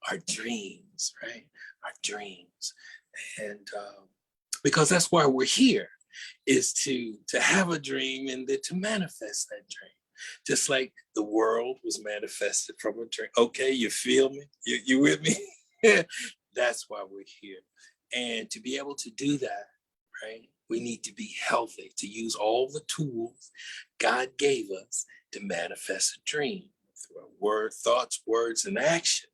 our dreams, right? Our dreams. And because that's why we're here, is to have a dream and then to manifest that dream. Just like the world was manifested from a dream. Okay, you feel me? You with me? That's why we're here. And to be able to do that, right, we need to be healthy, to use all the tools God gave us to manifest a dream. Through our word, thoughts, words, and actions,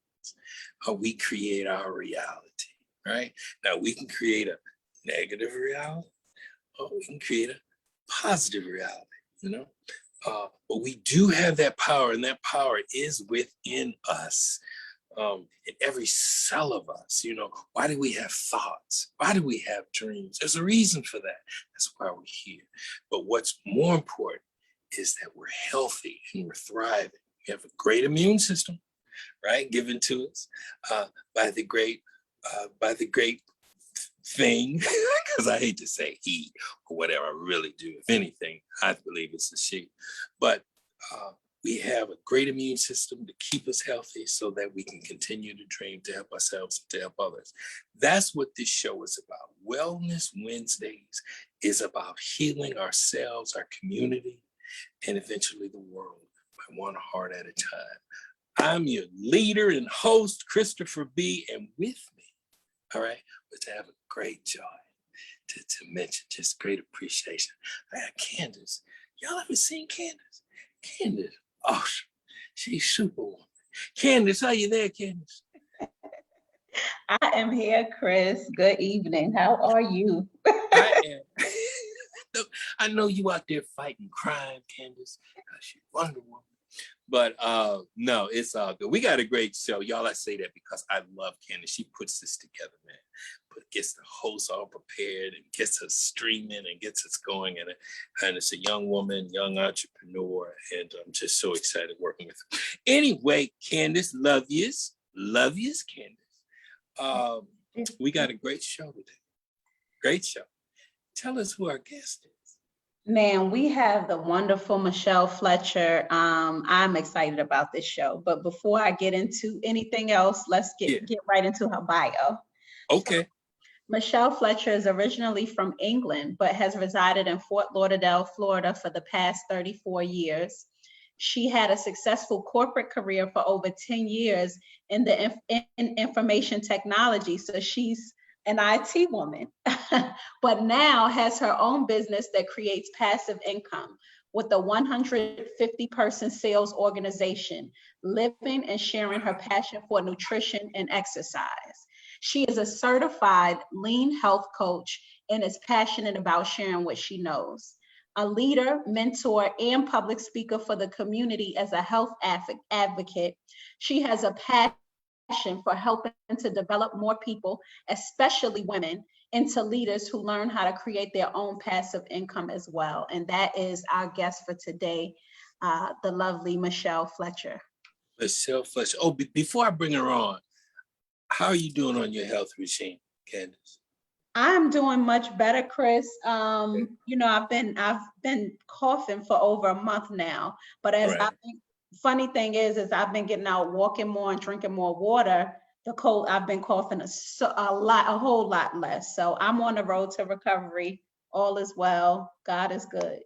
we create our reality, right? Now, we can create a negative reality, or we can create a positive reality, you know? But we do have that power, and that power is within us. In every cell of us, you know, why do we have thoughts? Why do we have dreams? There's a reason for that. That's why we're here. But what's more important is that we're healthy and we're thriving. We have a great immune system, right, given to us by the great thing, because I hate to say he or whatever. I really do. If anything, I believe it's a she. But we have a great immune system to keep us healthy so that we can continue to dream, to help ourselves and to help others. That's what this show is about. Wellness Wednesdays is about healing ourselves, our community, and eventually the world by one heart at a time. I'm your leader and host, Christopher B., and with me, all right, was to have a great joy to mention just great appreciation. I got Candace. Y'all ever seen Candace? Candace. Oh, she's Superwoman. Candace, are you there, Candace? I am here, Chris. Good evening. How are you? I am. I know you out there fighting crime, Candace, because you're Wonder Woman. But no, it's all good. We got a great show. Y'all, I say that because I love Candace. She puts this together, man. Gets the host all prepared and gets us streaming and gets us going. And it's a young woman, young entrepreneur. And I'm just so excited working with her. Anyway, Candace, love yous, Candace. We got a great show today. Great show. Tell us who our guest is. Man, we have the wonderful Michelle Fletcher. I'm excited about this show. But before I get into anything else, let's get right into her bio. Okay. So, Michelle Fletcher is originally from England, but has resided in Fort Lauderdale, Florida for the past 34 years. She had a successful corporate career for over 10 years in the information technology. So she's an IT woman, but now has her own business that creates passive income with a 150-person sales organization, living and sharing her passion for nutrition and exercise. She is a certified lean health coach and is passionate about sharing what she knows. A leader, mentor, and public speaker for the community as a health advocate, she has a passion for helping to develop more people, especially women, into leaders who learn how to create their own passive income as well. And that is our guest for today, the lovely Michelle Fletcher. Michelle Fletcher. Oh, before I bring her on, how are you doing on your health regime, Candace? I'm doing much better, Chris. You know, I've been coughing for over a month now, but funny thing is I've been getting out, walking more and drinking more water. I've been coughing a whole lot less. So I'm on the road to recovery. All is well. God is good.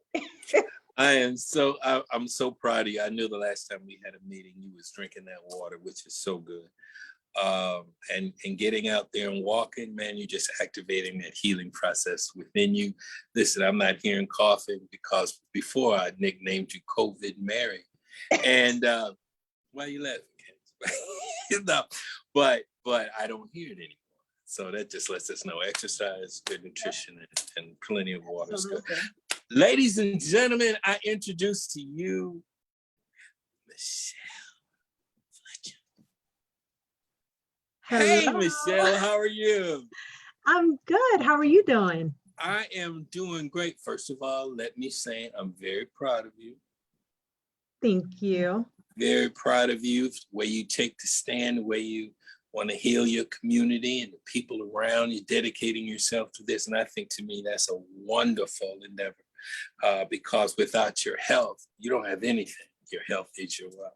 I'm so proud of you. I knew the last time we had a meeting, you was drinking that water, which is so good. And getting out there and walking, man, you're just activating that healing process within you. Listen, I'm not hearing coughing because before I nicknamed you COVID Mary. And why are you laughing? No, but I don't hear it anymore. So that just lets us know exercise, good nutrition, and plenty of water is good. Ladies and gentlemen, I introduce to you Michelle. Hey, Michelle, how are you? I'm good. How are you doing? I am doing great. First of all, let me say I'm very proud of you. Thank you. Very proud of you, the way you take the stand, the way you want to heal your community and the people around you, dedicating yourself to this. And I think to me, that's a wonderful endeavor because without your health, you don't have anything. Your health is your wealth.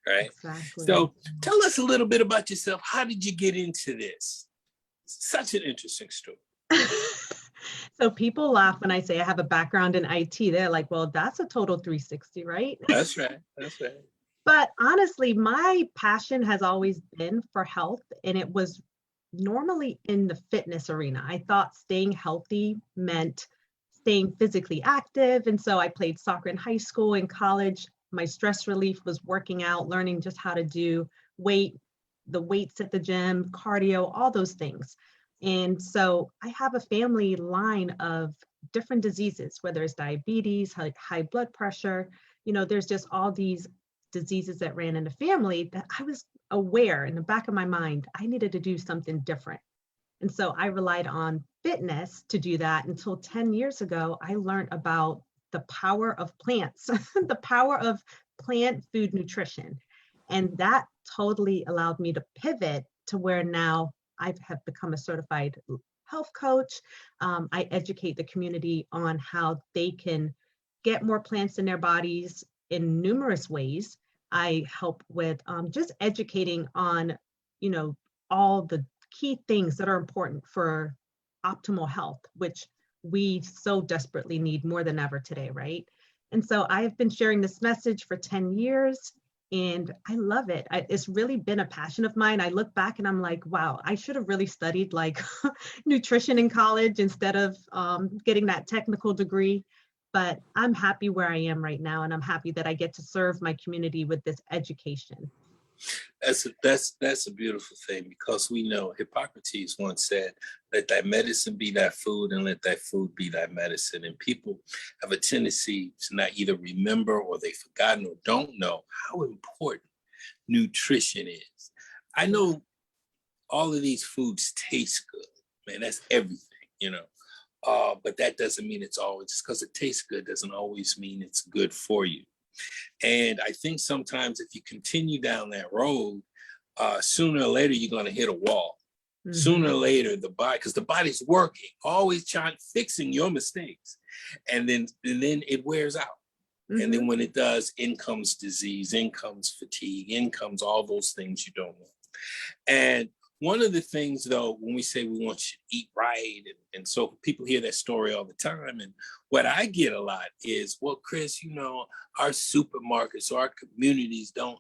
right? Exactly. So tell us a little bit about yourself. How did you get into this? Such an interesting story. So people laugh when I say I have a background in IT. They're like, well, that's a total 360, right? That's right. That's right. But honestly, my passion has always been for health, and it was normally in the fitness arena. I thought staying healthy meant staying physically active. And so I played soccer in high school and college. My stress relief was working out, learning just how to do the weights at the gym, cardio, all those things. And so I have a family line of different diseases, whether it's diabetes, high blood pressure, there's just all these diseases that ran in the family that I was aware in the back of my mind, I needed to do something different. And so I relied on fitness to do that until 10 years ago, I learned about the power of plants, the power of plant food nutrition. And that totally allowed me to pivot to where now I have become a certified health coach. I educate the community on how they can get more plants in their bodies in numerous ways. I help with just educating on, all the key things that are important for optimal health, which we so desperately need more than ever today, right? And so I've been sharing this message for 10 years and I love it. It's really been a passion of mine. I look back and I'm like, wow, I should have really studied like nutrition in college instead of getting that technical degree. But I'm happy where I am right now. And I'm happy that I get to serve my community with this education. That's a beautiful thing, because we know Hippocrates once said, let thy medicine be thy food and let thy food be thy medicine. And people have a tendency to not either remember or they've forgotten or don't know how important nutrition is. I know all of these foods taste good, man, that's everything. But that doesn't mean it's always, just because it tastes good doesn't always mean it's good for you. And I think sometimes if you continue down that road, sooner or later, you're going to hit a wall. Mm-hmm. Sooner or later, because the body's working, always fixing your mistakes. And then it wears out. Mm-hmm. And then when it does, in comes disease, in comes fatigue, in comes all those things you don't want. And one of the things, though, when we say we want you to eat right, and so people hear that story all the time. And what I get a lot is, well, Chris, our supermarkets or our communities don't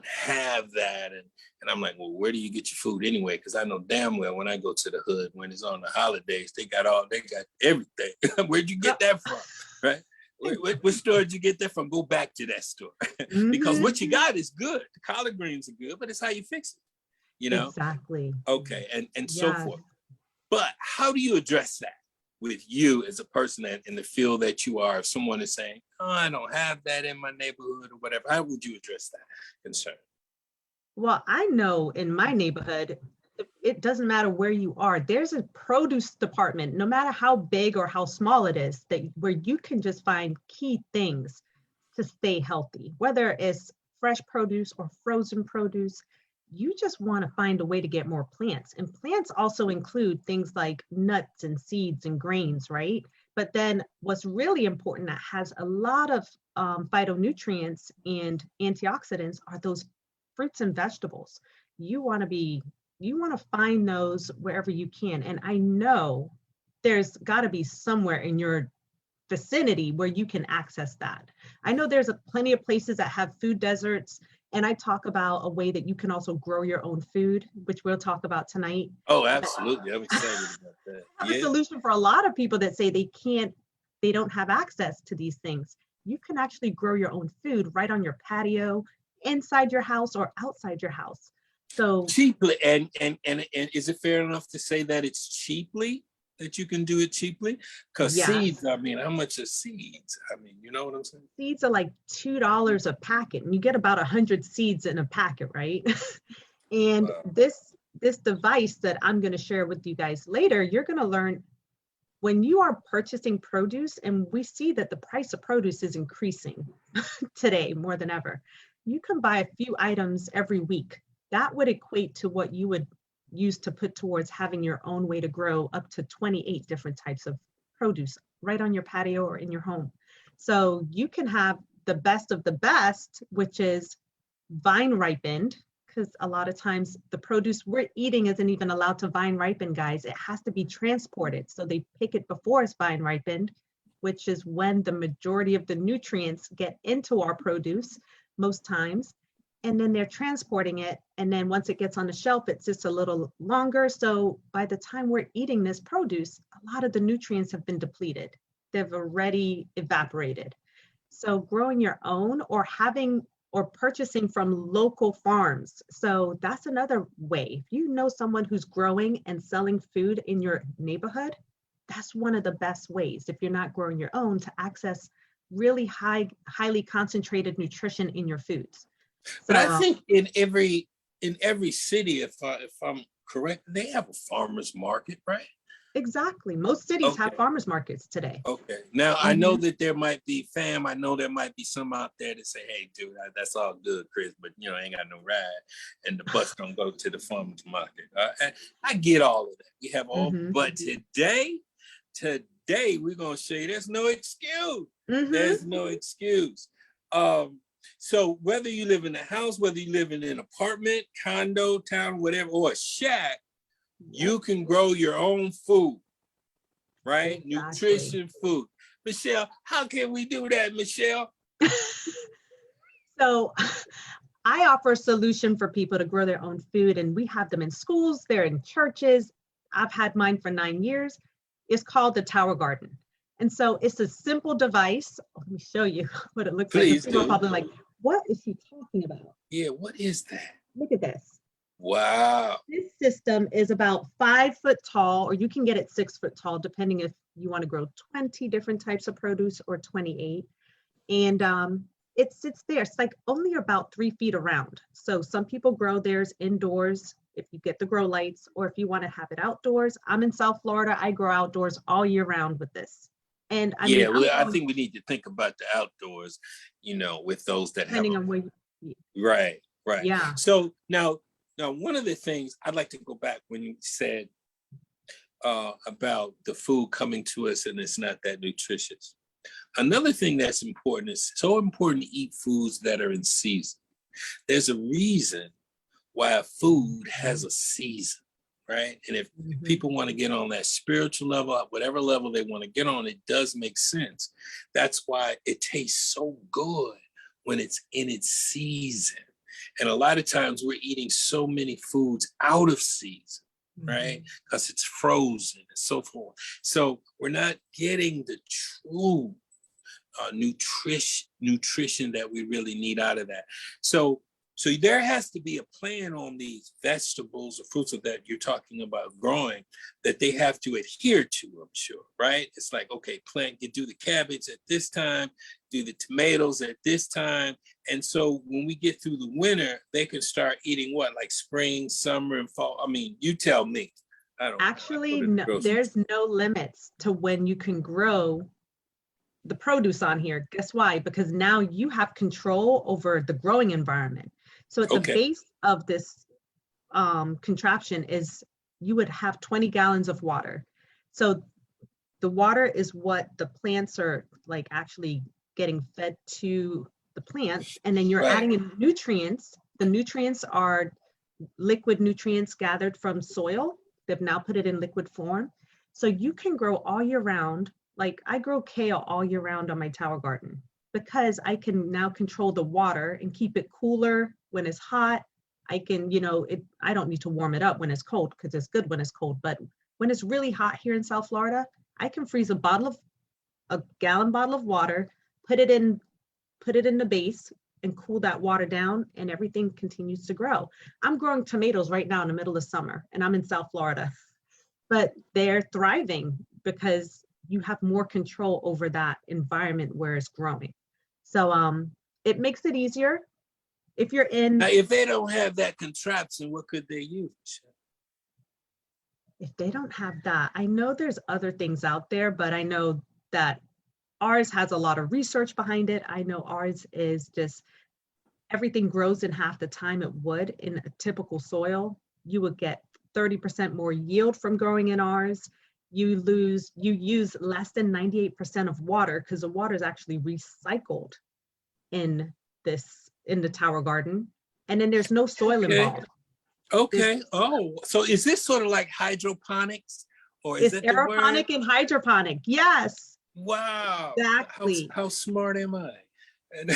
have that. And I'm like, well, where do you get your food anyway? Because I know damn well when I go to the hood, when it's on the holidays, they got everything. Where'd you get that from, right? What store did you get that from? Go back to that store. Because what you got is good. The collard greens are good, but it's how you fix it. Exactly. Okay, and so forth. But how do you address that with you as a person that in the field that you are? If someone is saying, oh, I don't have that in my neighborhood or whatever, how would you address that concern? Well, I know in my neighborhood, it doesn't matter where you are, there's a produce department, no matter how big or how small it is, where you can just find key things to stay healthy, whether it's fresh produce or frozen produce. You just want to find a way to get more plants. And plants also include things like nuts and seeds and grains, right? But then what's really important that has a lot of phytonutrients and antioxidants are those fruits and vegetables. You want to find those wherever you can. And I know there's got to be somewhere in your vicinity where you can access that. I know there's plenty of places that have food deserts. And I talk about a way that you can also grow your own food, which we'll talk about tonight. Oh, absolutely. I'm excited about that. I have a solution for a lot of people that say they don't have access to these things. You can actually grow your own food right on your patio, inside your house or outside your house. So cheaply, and is it fair enough to say that it's cheaply? That you can do it cheaply? Because seeds, how much are seeds? You know what I'm saying? Seeds are like $2 a packet, and you get about 100 seeds in a packet, right? And wow. This device that I'm going to share with you guys later, you're going to learn when you are purchasing produce, and we see that the price of produce is increasing today more than ever. You can buy a few items every week. That would equate to what you would use to put towards having your own way to grow up to 28 different types of produce right on your patio or in your home. So you can have the best of the best, which is vine ripened, because a lot of times the produce we're eating isn't even allowed to vine ripen, guys. It has to be transported. So they pick it before it's vine ripened, which is when the majority of the nutrients get into our produce most times. And then they're transporting it. And then once it gets on the shelf, it's just a little longer. So by the time we're eating this produce, a lot of the nutrients have been depleted. They've already evaporated. So growing your own or having or purchasing from local farms. So that's another way. If you know someone who's growing and selling food in your neighborhood, that's one of the best ways, if you're not growing your own, to access really highly concentrated nutrition in your foods. But I think in every city, if I'm correct, they have a farmer's market, right? Exactly. Most cities have Okay. farmers markets today. Okay. Now I know that there might be I know there might be some out there that say, "Hey, dude, that's all good, Chris, but you know, I ain't got no ride, and the bus don't go to the farmers market." I get all of that. We have all, but today we're gonna say there's no excuse. There's no excuse. So whether you live in a house, whether you live in an apartment, condo, town, whatever, or a shack, you can grow your own food, right? Exactly. Nutrition food. Michelle, how can we do that, Michelle? So I offer a solution for people to grow their own food, and we have them in schools, they're in churches. I've had mine for 9 years. It's called the Tower Garden. And so it's a simple device. Let me show you what it looks Please like. People are do. probably like, what is she talking about? Yeah, what is that? Look at this. Wow. This system is about 5 foot tall, or you can get it 6 foot tall, depending if you want to grow 20 different types of produce or 28. And it sits there. It's like only about 3 feet around. So some people grow theirs indoors if you get the grow lights, or if you want to have it outdoors. I'm in South Florida. I grow outdoors all year round with this. And I mean, well, I think we need to think about the outdoors, you know, with those that depending have on where right. Yeah. So now one of the things I'd like to go back when you said about the food coming to us and it's not that nutritious. Another thing that's important is so important to eat foods that are in season. There's a reason why a food has a season. Right. And if people want to get on that spiritual level, whatever level they want to get on, it does make sense. That's why it tastes so good when it's in its season. And a lot of times we're eating so many foods out of season, right? Because it's frozen and so forth. So we're not getting the true nutrition that we really need out of that. So there has to be a plan on these vegetables or fruits that you're talking about growing that they have to adhere to, I'm sure, right? It's like, okay, you do the cabbage at this time, do the tomatoes at this time. And so when we get through the winter, they can start eating what, like spring, summer, and fall? I mean, you tell me. I don't Actually, know. no, there's no limits to when you can grow the produce on here. Guess why? Because now you have control over the growing environment. So at the base of this contraption is you would have 20 gallons of water. So the water is what the plants are like actually getting fed to the plants. And then you're adding in nutrients. The nutrients are liquid nutrients gathered from soil. They've now put it in liquid form. So you can grow all year round. Like I grow kale all year round on my tower garden because I can now control the water and keep it cooler when it's hot. I can, I don't need to warm it up when it's cold because it's good when it's cold. But when it's really hot here in South Florida, I can freeze a gallon bottle of water, put it in the base and cool that water down, and everything continues to grow. I'm growing tomatoes right now in the middle of summer, and I'm in South Florida, but they're thriving because you have more control over that environment where it's growing. So it makes it easier. If you're in, now, if they don't have that contraption, what could they use? If they don't have that, I know there's other things out there, but I know that ours has a lot of research behind it. I know ours is just everything grows in half the time it would in a typical soil. You would get 30% more yield from growing in ours. You use less than 98% of water because the water is actually recycled in the tower garden. And then there's no soil Okay. involved. Okay. Oh, so is this sort of like hydroponics, or is It's that the word? aeroponic and hydroponic. Yes, Wow. exactly. How smart am I? And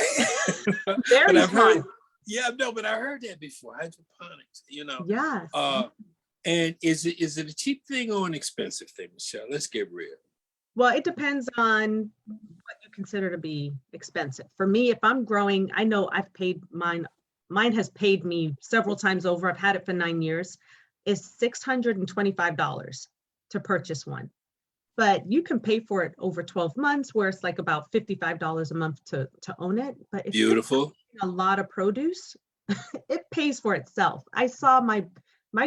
but Very I've heard, smart. yeah, no, but I heard that before. Hydroponics, Yes. And is it a cheap thing or an expensive thing, Michelle? Let's get real. Well, it depends on what you consider to be expensive. For me, if I'm growing, I know I've paid mine. Mine has paid me several times over. I've had it for 9 years. It's $625 to purchase one. But you can pay for it over 12 months, where it's like about $55 a month to own it. But if you're Beautiful. a lot of produce, it pays for itself. I saw my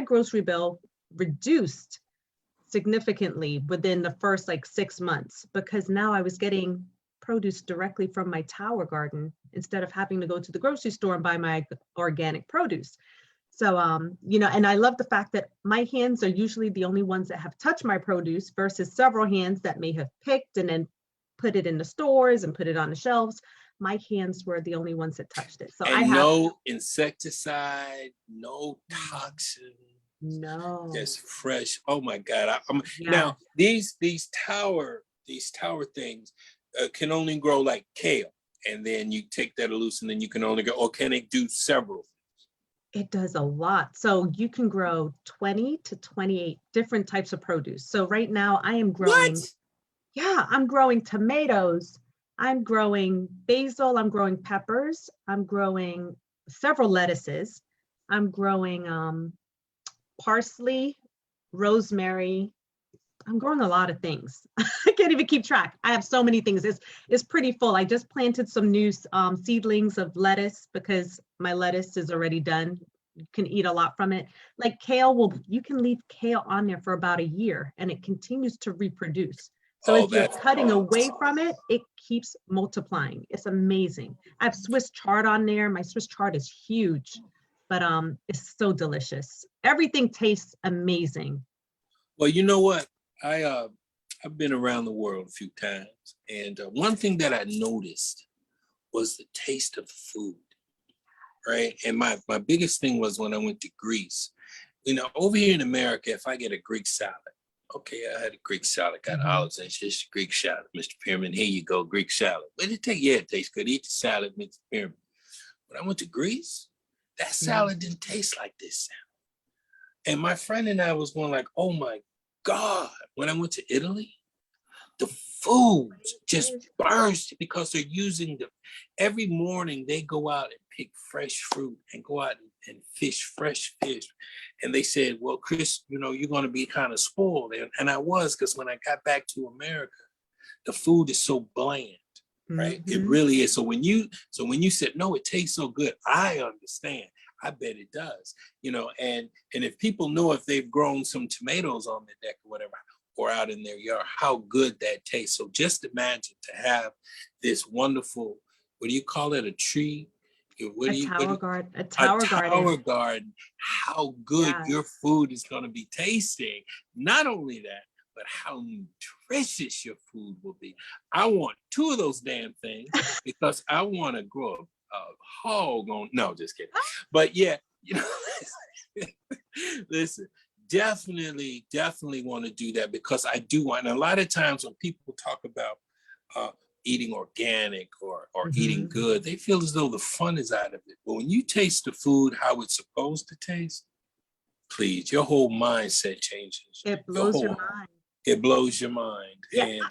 grocery bill reduced significantly within the first like 6 months, because now I was getting produce directly from my tower garden instead of having to go to the grocery store and buy my organic produce. So, and I love the fact that my hands are usually the only ones that have touched my produce versus several hands that may have picked and then put it in the stores and put it on the shelves. My hands were the only ones that touched it. So I And have no insecticide, no toxin, no. just fresh. Oh my God. Yeah. Now these tower things can only grow like kale. And then you take that loose and then you can only go, or can it do several? It does a lot. So you can grow 20 to 28 different types of produce. So right now I am growing, What? I'm growing tomatoes, I'm growing basil, I'm growing peppers, I'm growing several lettuces, I'm growing parsley, rosemary. I'm growing a lot of things. I can't even keep track. I have so many things. It's pretty full. I just planted some new seedlings of lettuce because my lettuce is already done. You can eat a lot from it. Like kale, you can leave kale on there for about a year and it continues to reproduce. So Oh, if you're that's cutting away awesome. from it, it keeps multiplying. It's amazing. I have Swiss chard on there. My Swiss chard is huge, but it's so delicious. Everything tastes amazing. Well, you know what? I've been around the world a few times, and one thing that I noticed was the taste of the food, right? And my biggest thing was when I went to Greece. Over here in America, if I get a Greek salad, okay, I had a Greek salad, got olives and just Greek salad, Mr. Pyramid. Here you go, Greek salad. But it tastes good. Eat the salad, Mr. Pyramid. When I went to Greece, that salad didn't taste like this salad. And my friend and I was going like, oh my God. When I went to Italy, the food just burst because they're using every morning they go out and pick fresh fruit and go out and fish fresh fish. And they said, well, Chris, you're going to be kind of spoiled. And I was, because when I got back to America, the food is so bland, right? It really is. So when you said, no, it tastes so good, I understand. I bet it does, and if people know, if they've grown some tomatoes on their deck or whatever, or out in their yard, how good that tastes. So just imagine to have this wonderful, what do you call it? A tree? A tower garden. How good your food is going to be tasting. Not only that, but how nutritious your food will be. I want 2 of those damn things because I want to grow a hog on. No, just kidding. But yeah, listen, definitely want to do that, because I do want. And a lot of times when people talk about eating organic or eating good, they feel as though the fun is out of it. But when you taste the food how it's supposed to taste, please, your whole mindset changes. It blows your mind. It blows your mind. Yeah. And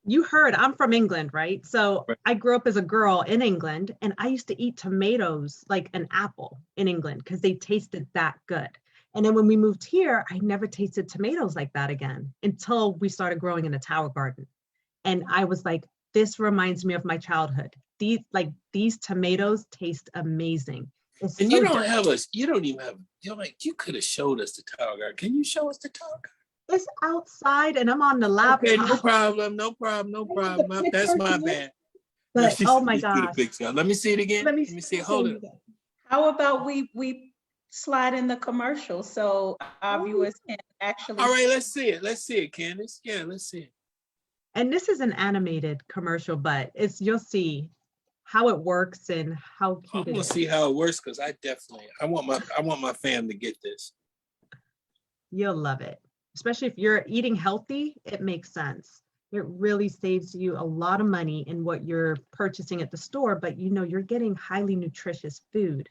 you heard, I'm from England, right? So I grew up as a girl in England, and I used to eat tomatoes like an apple in England because they tasted that good. And then when we moved here, I never tasted tomatoes like that again until we started growing in a tower garden. And I was like, this reminds me of my childhood. These tomatoes taste amazing. And you don't even have, you could have showed us the tower garden. Can you show us the tower garden? It's outside and I'm on the laptop. Okay, no problem. That's my bad. But oh my gosh. Let me see it again. Let me see it. Hold it. How about we slide in the commercial so our viewers can actually. All right, let's see it, Candace. Yeah, let's see it. And this is an animated commercial, but you'll see how it works and how I'm cute it gonna is. see how it works because I want my fam to get this. You'll love it. Especially if you're eating healthy, it makes sense. It really saves you a lot of money in what you're purchasing at the store, but you know, you're getting highly nutritious food.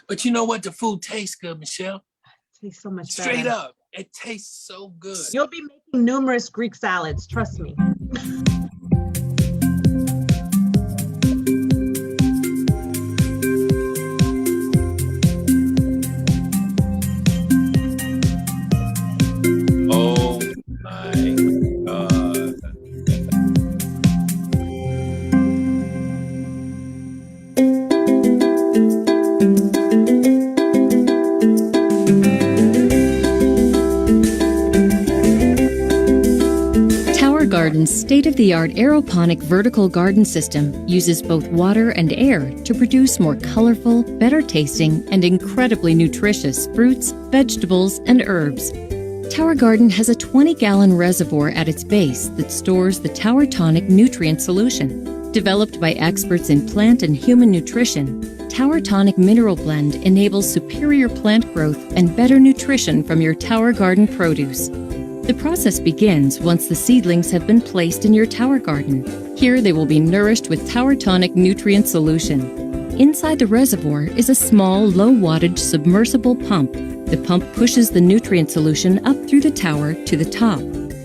But you know what? The food tastes good, Michelle. It tastes so much Straight better. up, it tastes so good. You'll be making numerous Greek salads, trust me. Oh my God. Tower Garden's state-of-the-art aeroponic vertical garden system uses both water and air to produce more colorful, better-tasting, and incredibly nutritious fruits, vegetables, and herbs. Tower Garden has a 20-gallon reservoir at its base that stores the Tower Tonic nutrient solution. Developed by experts in plant and human nutrition, Tower Tonic Mineral Blend enables superior plant growth and better nutrition from your Tower Garden produce. The process begins once the seedlings have been placed in your tower garden. Here they will be nourished with Tower Tonic nutrient solution. Inside the reservoir is a small, low-wattage submersible pump. The pump pushes the nutrient solution up through the tower to the top.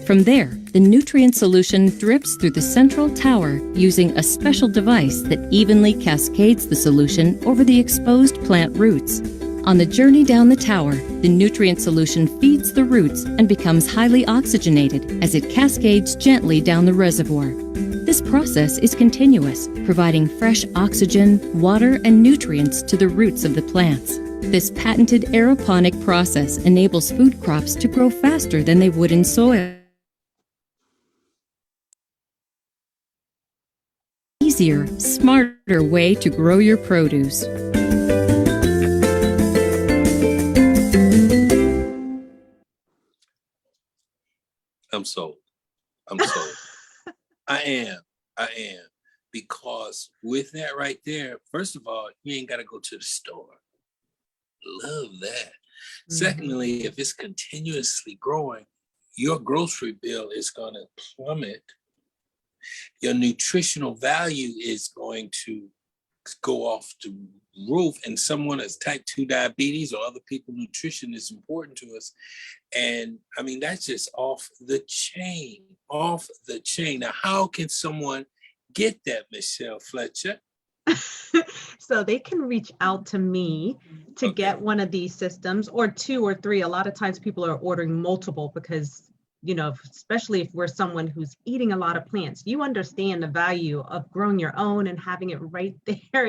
From there, the nutrient solution drips through the central tower using a special device that evenly cascades the solution over the exposed plant roots. On the journey down the tower, the nutrient solution feeds the roots and becomes highly oxygenated as it cascades gently down the reservoir. This process is continuous, providing fresh oxygen, water, and nutrients to the roots of the plants. This patented aeroponic process enables food crops to grow faster than they would in soil. Easier, smarter way to grow your produce. I'm sold. I'm sold. I am. Because with that right there, first of all, you ain't got to go to the store. Love that. Secondly, if it's continuously growing, your grocery bill is going to plummet. Your nutritional value is going to go off the roof. And someone has type 2 diabetes or other people, nutrition is important to us. And I mean, that's just off the chain. Now, how can someone get that, Michelle Fletcher? So they can reach out to me to get one of these systems, or 2 or 3. A lot of times people are ordering multiple because, you know, especially if we're someone who's eating a lot of plants, you understand the value of growing your own and having it right there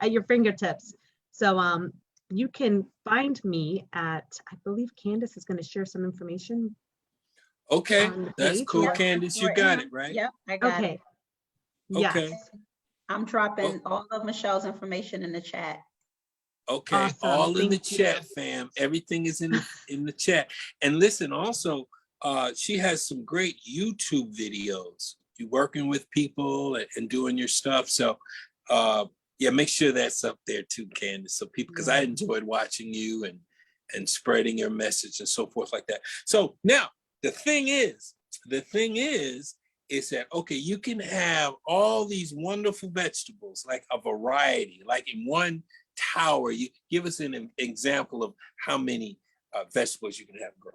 at your fingertips. So you can find me at, I believe Candace is going to share some information. Okay, that's page. cool, Yep, Candace. You right got now. it, right? Yep, I got Okay. it. Yes. Okay. I'm dropping all of Michelle's information in the chat. Okay, Awesome. all in the Thank you. chat, fam. Everything is in the chat. And listen, also, she has some great YouTube videos. You working with people and doing your stuff. So yeah, make sure that's up there too, Candace. So people, because I enjoyed watching you and spreading your message and so forth like that. So now the thing is that, okay, you can have all these wonderful vegetables, like a variety, like in one tower. You give us an example of how many vegetables you can have grown.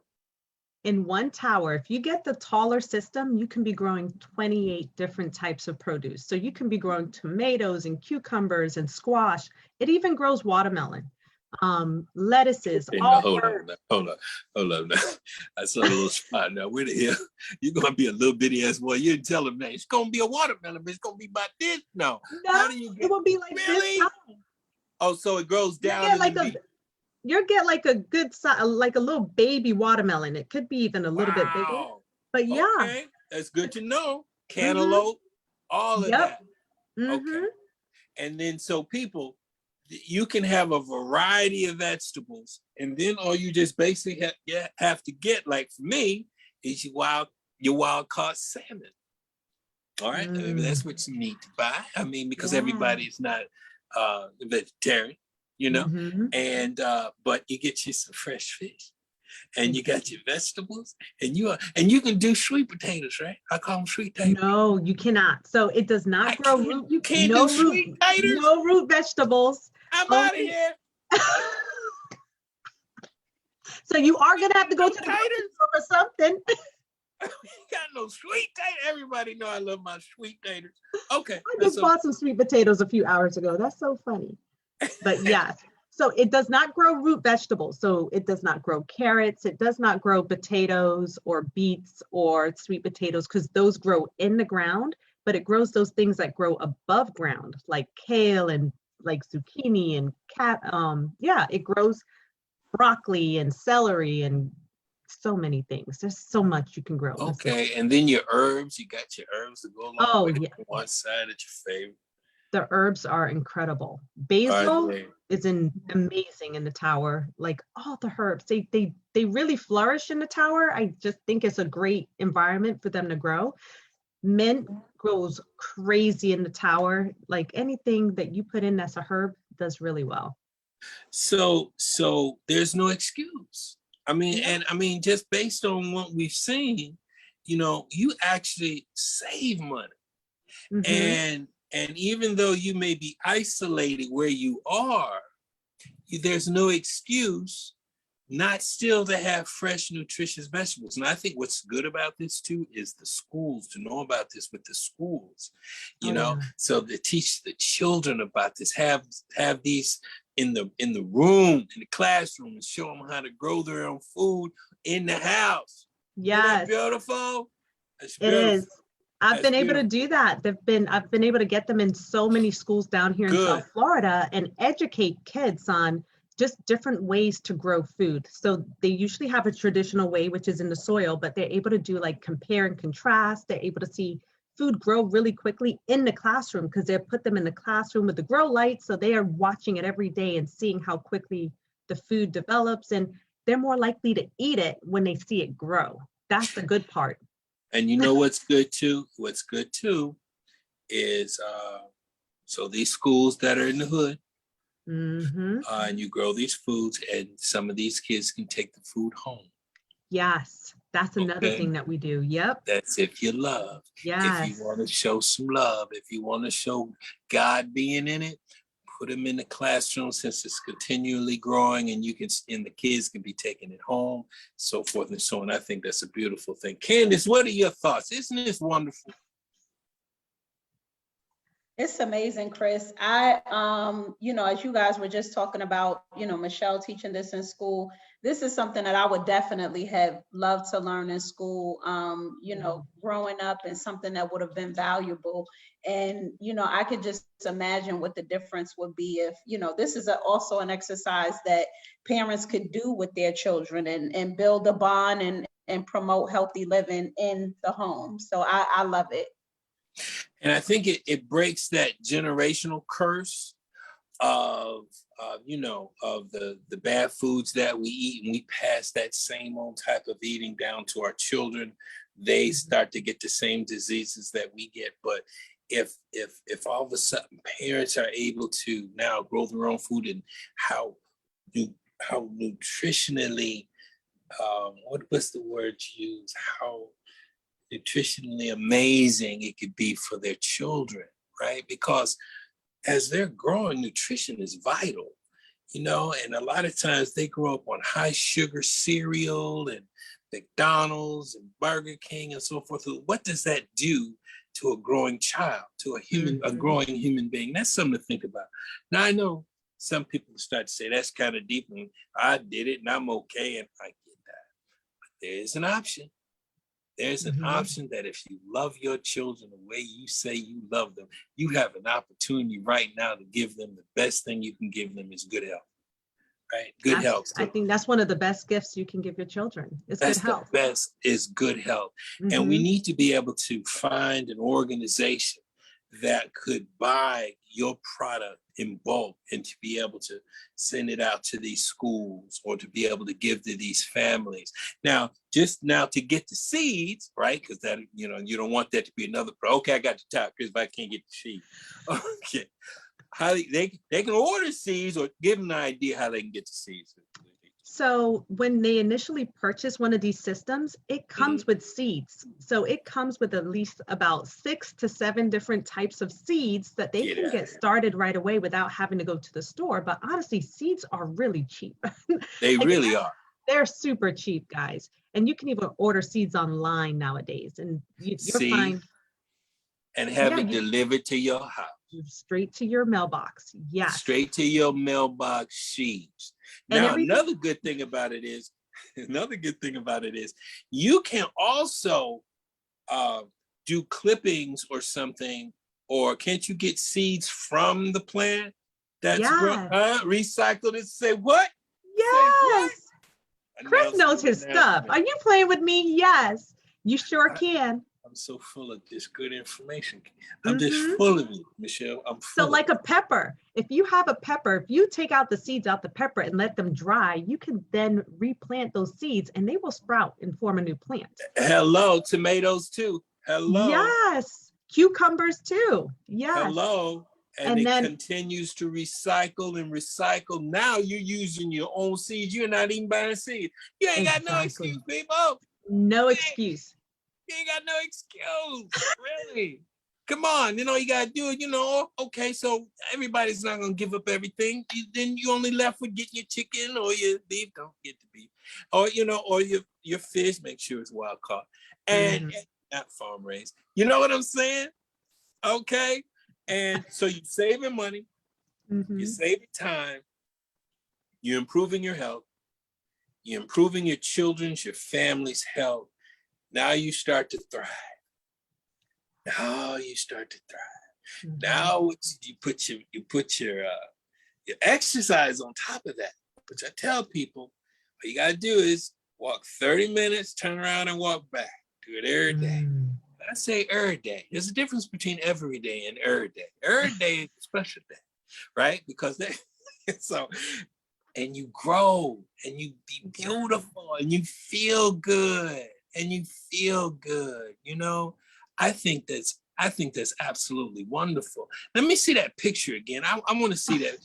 In one tower, if you get the taller system, you can be growing 28 different types of produce. So you can be growing tomatoes and cucumbers and squash. It even grows watermelon, lettuces. Hold on now. I saw a little spot now. Where the hell? You're going to be a little bitty ass boy. You didn't tell him that. It's going to be a watermelon, but it's going to be about this. No. No, it will be like really? this. Oh, so it grows down. You get like a good size, like a little baby watermelon. It could be even a little bit bigger. But yeah. Okay, that's good to know. Cantaloupe, all of that. Okay. And then so people, you can have a variety of vegetables, and then all you just basically have to get, like for me, is your wild caught salmon. All right, maybe Mm, that's what you need to buy. I mean, because Yeah. everybody's not vegetarian, you know, mhm. and but you get you some fresh fish, and you got your vegetables, and you can do sweet potatoes, right? I call them sweet potatoes. No, you cannot. So it does not I grow can't. root, You can't do sweet potatoes. no root vegetables. I'm out of Only, here. so you are gonna have to go No to the grocery taters. store for something. Got no sweet tater. Everybody know I love my sweet taters. Okay, I that's just okay. bought some sweet potatoes a few hours ago. That's so funny. But yes, so it does not grow root vegetables. So it does not grow carrots. It does not grow potatoes or beets or sweet potatoes because those grow in the ground, but it grows those things that grow above ground, like kale and like zucchini and yeah, it grows broccoli and celery and so many things. There's so much you can grow. Okay, and then your herbs. You got your herbs to go along Oh with it. yeah, One side that's your favorite. the herbs are incredible. Are Basil they? is amazing in the tower. Like all the herbs, they really flourish in the tower. I just think it's a great environment for them to grow. Mint grows crazy in the tower. Like anything that you put in that's a herb does really well. So there's no excuse. I mean, Yeah. and I mean, just based on what we've seen, you actually save money. Hmm. And even though you may be isolated where you are, there's no excuse not still to have fresh, nutritious vegetables. And I think what's good about this too is the schools, to know about this with the schools, Oh yeah. so to teach the children about this, have these in the room, in the classroom, and show them how to grow their own food in the house. Isn't that Yes, beautiful? That's it is. beautiful. I've That's been able to beautiful. do that. I've been able to get them in so many schools down here in Good. South Florida and educate kids on just different ways to grow food. So they usually have a traditional way, which is in the soil, but they're able to do like compare and contrast. They're able to see food grow really quickly in the classroom because they put them in the classroom with the grow light. So they are watching it every day and seeing how quickly the food develops, and they're more likely to eat it when they see it grow. That's the good part. And you know what's good too? What's good too is so these schools that are in the hood, Hmm. and you grow these foods, and some of these kids can take the food home. Yes, that's another Okay, thing that we do. Yep. that's if you love. If you Yes. want to show some love, if you want to show God being in it, put them in the classroom since it's continually growing, and the kids can be taking it home, so forth and so on. I think that's a beautiful thing. Candace, what are your thoughts? Isn't this wonderful? It's amazing, Chris. As you guys were just talking about, Michelle teaching this in school, this is something that I would definitely have loved to learn in school, growing up, and something that would have been valuable. And, I could just imagine what the difference would be if, this is also an exercise that parents could do with their children and build a bond and promote healthy living in the home. So I love it. And I think it breaks that generational curse of the bad foods that we eat, and we pass that same old type of eating down to our children. They start to get the same diseases that we get. But if all of a sudden parents are able to now grow their own food, and how nutritionally, what's the word to use? How nutritionally amazing it could be for their children, right? Because as they're growing, nutrition is vital, and a lot of times they grow up on high sugar cereal and McDonald's and Burger King and so forth. What does that do to a growing child, to a growing human being? That's something to think about. Now, I know some people start to say that's kind of deep, and I did it and I'm okay, and I get that. But there is an option. There's an option that if you love your children the way you say you love them, you have an opportunity right now to give them the best thing you can give them is good health, right? Good health. I think that's one of the best gifts you can give your children. It's good health. That's the best is good health. And we need to be able to find an organization that could buy your product in bulk and to be able to send it out to these schools or to be able to give to these families. Now, just now to get the seeds, right? Because that, you know, you don't want that to be another, okay, I got the top because if I can't get the seed. Okay. How they can order seeds or give them an idea how they can get the seeds. So when they initially purchase one of these systems, it comes with seeds. So it comes with at least about 6 to 7 different types of seeds that they can get started right away without having to go to the store. But honestly, seeds are really cheap. They Like, really are. they're super cheap, guys. And you can even order seeds online nowadays. And you'll find. And have it delivered to your house. Straight to your mailbox. Yes. Straight to your mailbox sheets. Now, another good thing about it is, you can also do clippings or something, or can't you get seeds from the plant that's recycled and say what? Yes. Say what? Chris knows his stuff. Are you playing with me? Yes, you sure can. I'm so full of this good information. I'm just full of it, Michelle. I'm full. So like a pepper, if you have a pepper, if you take out the seeds out the pepper and let them dry, you can then replant those seeds and they will sprout and form a new plant. Hello, tomatoes too. Hello. Yes, cucumbers too. Yes. Hello. And then continues to recycle and recycle. Now you're using your own seeds. You're not even buying seeds. You ain't got no excuse, people. No excuse. You ain't got no excuse, really. Come on, you know, you gotta do it, you know, okay, so everybody's not gonna give up everything. Then you only left with getting your chicken or your beef, don't get the beef. Or, you know, or your fish, make sure it's wild caught. And not farm raised. You know what I'm saying? Okay. And so you're saving money, you're saving time, you're improving your health, you're improving your children's, your family's health. Now you start to thrive. Now you start to thrive. Now you put your exercise on top of that. Which I tell people, all you gotta do is walk 30 minutes, turn around and walk back. Do it every day. I say every day. There's a difference between every day and every day. Every day is a special day, right? Because and you grow and you be beautiful and you feel good. You know, I think that's absolutely wonderful. Let me see that picture again. I want to see that.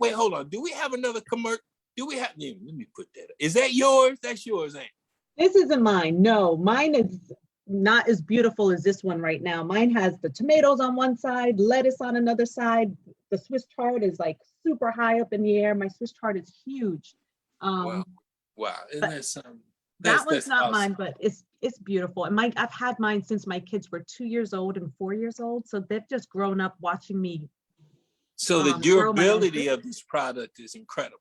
Wait, hold on. Do we have another commercial? Let me put that up. Is that yours? That's yours, ain't it? This isn't mine. No, mine is not as beautiful as this one right now. Mine has the tomatoes on one side, lettuce on another side. The Swiss chard is like super high up in the air. My Swiss chard is huge. Wow. Isn't that something? That one's not awesome. mine, but it's beautiful. And I've had mine since my kids were 2 years old and 4 years old. So they've just grown up watching me. So the durability of this product is incredible.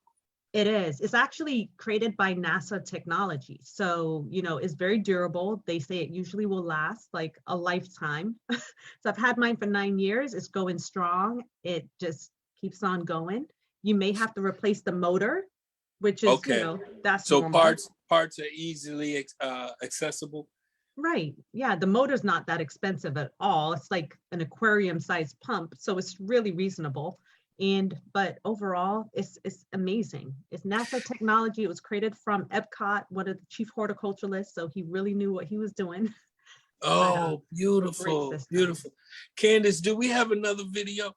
It is. It's actually created by NASA technology. So, you know, it's very durable. They say it usually will last like a lifetime. So I've had mine for 9 years. It's going strong. It just keeps on going. You may have to replace the motor, which is, you know, that's so normal. Parts are easily accessible. Right. Yeah. The motor's not that expensive at all. It's like an aquarium sized pump. So it's really reasonable. But overall, it's amazing. It's NASA technology. It was created from Epcot, one of the chief horticulturalists. So he really knew what he was doing. Oh, beautiful. Beautiful. Candace, do we have another video?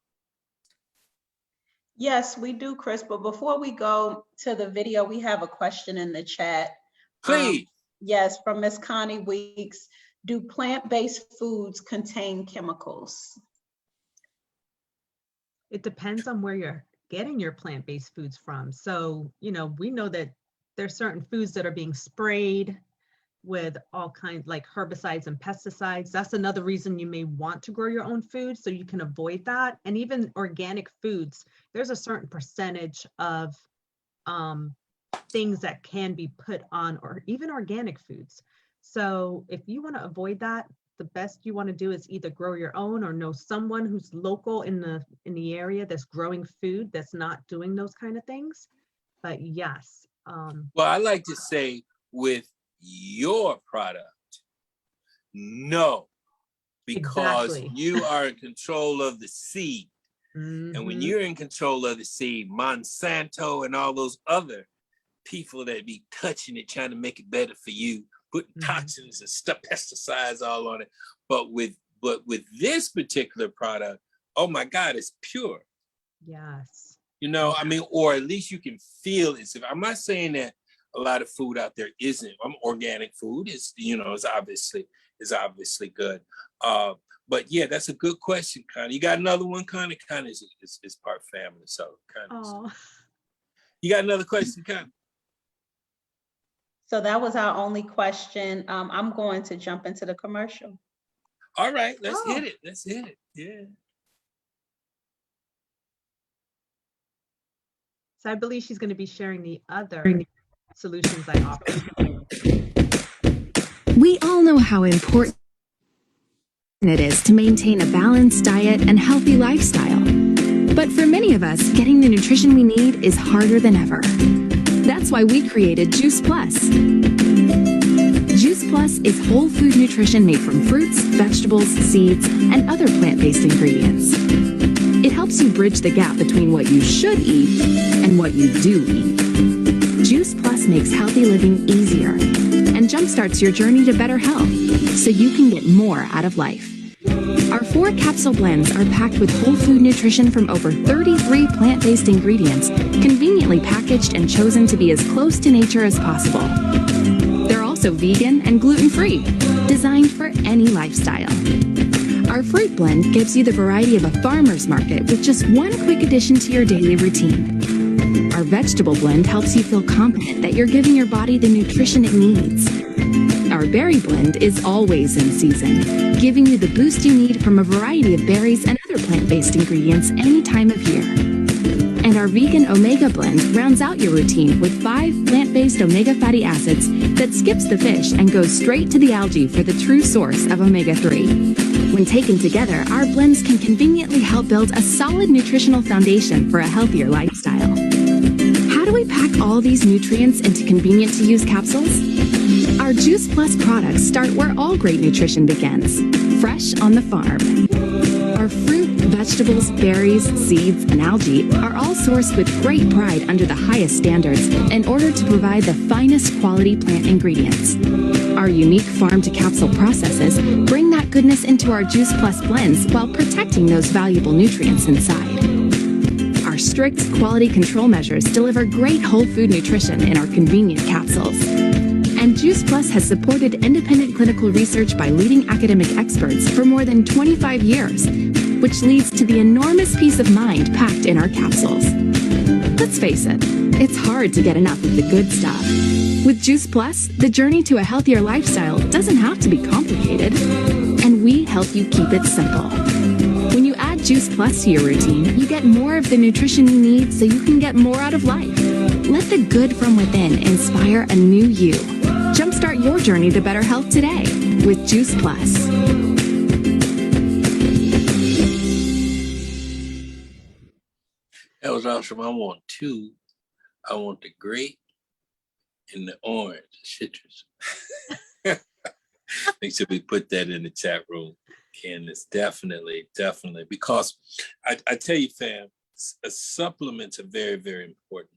Yes, we do, Chris. But before we go to the video, we have a question in the chat. Please. Yes, from Miss Connie Weeks. Do plant-based foods contain chemicals? It depends on where you're getting your plant-based foods from. So, you know, we know that there's certain foods that are being sprayed with all kinds like herbicides and pesticides. That's another reason you may want to grow your own food so you can avoid that. And even organic foods, there's a certain percentage of things that can be put on, or even organic foods. So if you want to avoid that, the best you want to do is either grow your own or know someone who's local in the area that's growing food that's not doing those kind of things. But yes. Well, I like to say with your product, no, because you are in control of the seed. And when Mhm. you're in control of the seed, Monsanto and all those other people that be touching it, trying to make it better for you, putting Mhm. toxins and stuff, pesticides all on it. But with this particular product, oh my God, it's pure. Yes. You know, I mean, or at least you can feel it. So I'm not saying that a lot of food out there isn't. Organic food is, you know, is obviously good. But yeah, that's a good question, Connie. You got another one, Connie? Connie is part family, so Connie. Oh, You got another question, Connie? So that was our only question. I'm going to jump into the commercial. All right, let's Oh. hit it. Let's hit it. Yeah. so I believe she's going to be sharing the other solutions I offer. We all know how important it is to maintain a balanced diet and healthy lifestyle. But for many of us, getting the nutrition we need is harder than ever. That's why we created Juice Plus. Juice Plus is whole food nutrition made from fruits, vegetables, seeds, and other plant-based ingredients. It helps you bridge the gap between what you should eat and what you do eat. Juice Plus makes healthy living easier and jumpstarts your journey to better health so you can get more out of life. Our 4 capsule blends are packed with whole food nutrition from over 33 plant-based ingredients, conveniently packaged and chosen to be as close to nature as possible. They're also vegan and gluten-free, designed for any lifestyle. Our fruit blend gives you the variety of a farmer's market with just one quick addition to your daily routine. Our vegetable blend helps you feel confident that you're giving your body the nutrition it needs. Our berry blend is always in season, giving you the boost you need from a variety of berries and other plant-based ingredients any time of year. And our vegan omega blend rounds out your routine with 5 plant-based omega fatty acids that skips the fish and goes straight to the algae for the true source of omega-3. When taken together, our blends can conveniently help build a solid nutritional foundation for a healthier lifestyle. How do we pack all these nutrients into convenient-to-use capsules? Our Juice Plus products start where all great nutrition begins, fresh on the farm. Our fruit, vegetables, berries, seeds, and algae are all sourced with great pride under the highest standards in order to provide the finest quality plant ingredients. Our unique farm-to-capsule processes bring that goodness into our Juice Plus blends while protecting those valuable nutrients inside. Our strict quality control measures deliver great whole food nutrition in our convenient capsules. And Juice Plus has supported independent clinical research by leading academic experts for more than 25 years, which leads to the enormous peace of mind packed in our capsules. Let's face it, it's hard to get enough of the good stuff. With Juice Plus, the journey to a healthier lifestyle doesn't have to be complicated, and we help you keep it simple. When you add Juice Plus to your routine, you get more of the nutrition you need so you can get more out of life. Let the good from within inspire a new you. Jumpstart your journey to better health today with Juice Plus. That was awesome. I want 2. I want the grape and the orange, citrus. Make sure we put that in the chat room. And it's definitely, because I tell you, fam, supplements are very, very important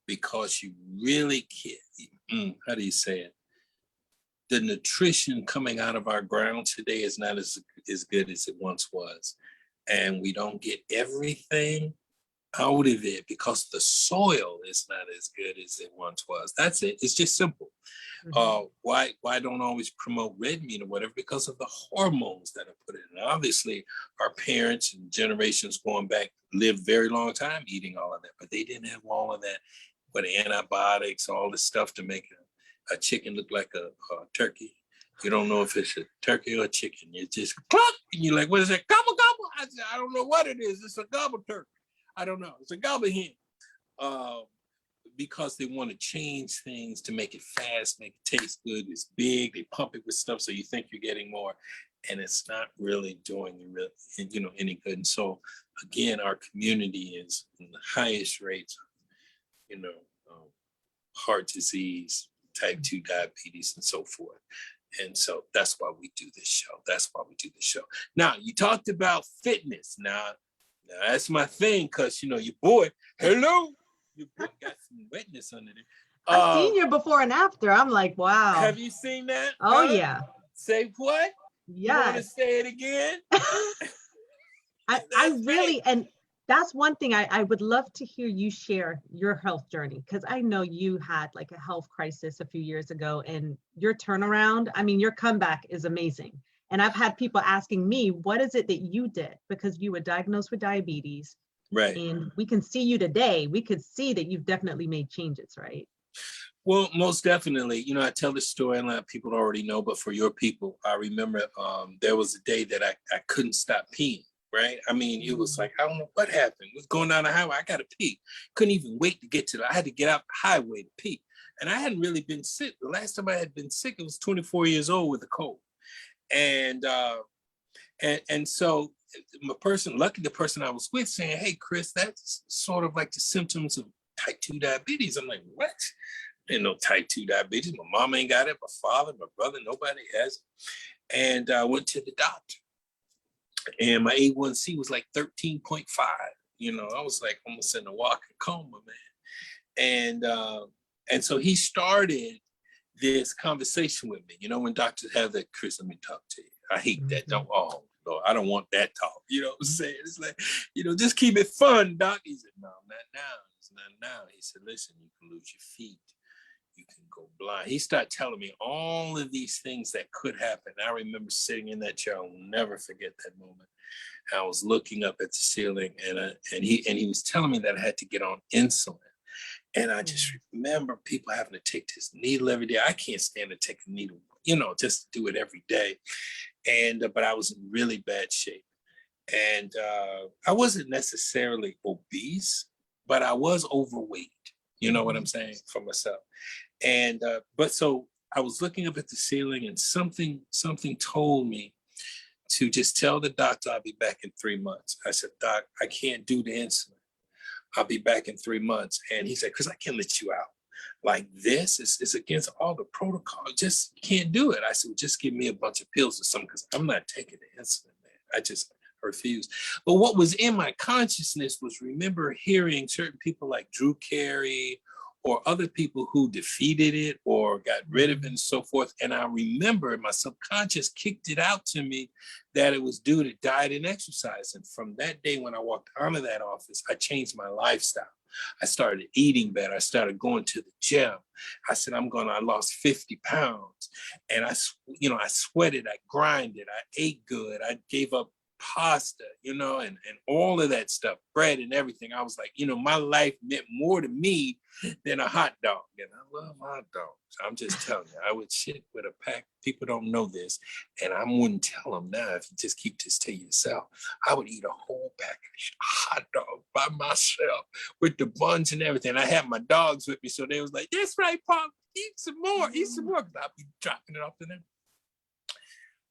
because you really can't, how do you say it? The nutrition coming out of our ground today is not as good as it once was. And we don't get everything out of it because the soil is not as good as it once was. That's it. It's just simple. Why don't always promote red meat or whatever? Because of the hormones that are put in. And obviously, our parents and generations going back lived very long time eating all of that, but they didn't have all of that with antibiotics, all this stuff to make a chicken look like a turkey. You don't know if it's a turkey or a chicken. You just cluck, and you're like, what is that? Gobble, gobble. I said, I don't know what it is. It's a gobble turkey. I don't know. It's a gobble hen. Because they want to change things to make it fast, make it taste good. It's big. They pump it with stuff so you think you're getting more, and it's not really doing any good. And so, again, our community is in the highest rates of, heart disease, type 2 diabetes, and so forth. And so that's why we do this show. Now, you talked about fitness. Now, Now, that's my thing, because, you know, your boy, hello, your boy got some wetness under there. I've seen your before and after. I'm like, wow. Have you seen that? Oh, yeah. Say what? You want to Yes. say it again? I really, and that's one thing I would love to hear you share your health journey, because I know you had like a health crisis a few years ago, and your turnaround, I mean, your comeback is amazing. And I've had people asking me, what is it that you did? Because you were diagnosed with diabetes. Right. And we can see you today. We could see that you've definitely made changes, right? Well, most definitely. You know, I tell this story, and a lot of people already know, but for your people, I remember there was a day that I couldn't stop peeing, right? I mean, it was like, I don't know what happened. It was going down the highway. I got to pee. Couldn't even wait to get to I had to get out the highway to pee. And I hadn't really been sick. The last time I had been sick, I was 24 years old with a cold. And so lucky the person I was with saying, hey, Chris, that's sort of like the symptoms of type 2 diabetes. I'm like, what? Ain't no type 2 diabetes. My mom ain't got it. My father, my brother, nobody has it. And I went to the doctor, and my A1C was like 13.5. You know, I was like almost in a walking coma, man. And so he started this conversation with me. You know, when doctors have that, Chris, let me talk to you. I hate that. Don't, oh, Lord, I don't want that talk. You know what I'm saying? It's like, you know, just keep it fun, doc. He said, no, not now. It's not now. He said, listen, you can lose your feet. You can go blind. He started telling me all of these things that could happen. I remember sitting in that chair. I'll never forget that moment. I was looking up at the ceiling, and he was telling me that I had to get on insulin. And I just remember people having to take this needle every day. I can't stand to take a needle, you know, just do it every day. And but I was in really bad shape. And I wasn't necessarily obese, but I was overweight. You know what I'm saying, for myself. And but so I was looking up at the ceiling, and something told me to just tell the doctor I'll be back in 3 months. I said, Doc, I can't do the insulin. I'll be back in 3 months. And he said, Chris, I can't let you out like this. It's against all the protocol. Just can't do it. I said, well, just give me a bunch of pills or something, because I'm not taking the insulin, man. I just refused. But what was in my consciousness was, remember hearing certain people like Drew Carey or other people who defeated it or got rid of it and so forth. And I remember my subconscious kicked it out to me that it was due to diet and exercise. And from that day when I walked out of that office, I changed my lifestyle. I started eating better. I started going to the gym. I said, I lost 50 pounds. And I sweated, I grinded, I ate good. I gave up pasta, you know, and all of that stuff, bread and everything. I was like, you know, my life meant more to me than a hot dog. And I love hot dogs. I'm just telling you, I would shit with a pack. People don't know this, and I wouldn't tell them now if you just keep this to yourself. I would eat a whole package of hot dog by myself with the buns and everything. I had my dogs with me, so they was like, that's right, Pop, eat some more, because I'll be dropping it off to them.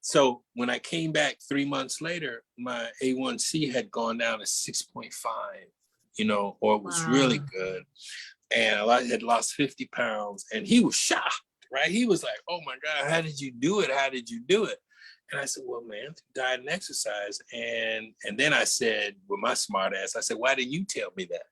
So when I came back 3 months later, my A1C had gone down to 6.5, you know, or it was really good. And I had lost 50 pounds, and he was shocked, right? He was like, oh my God, how did you do it? How did you do it? And I said, well, man, diet and exercise. And then I said, with my smart ass, I said, why didn't you tell me that?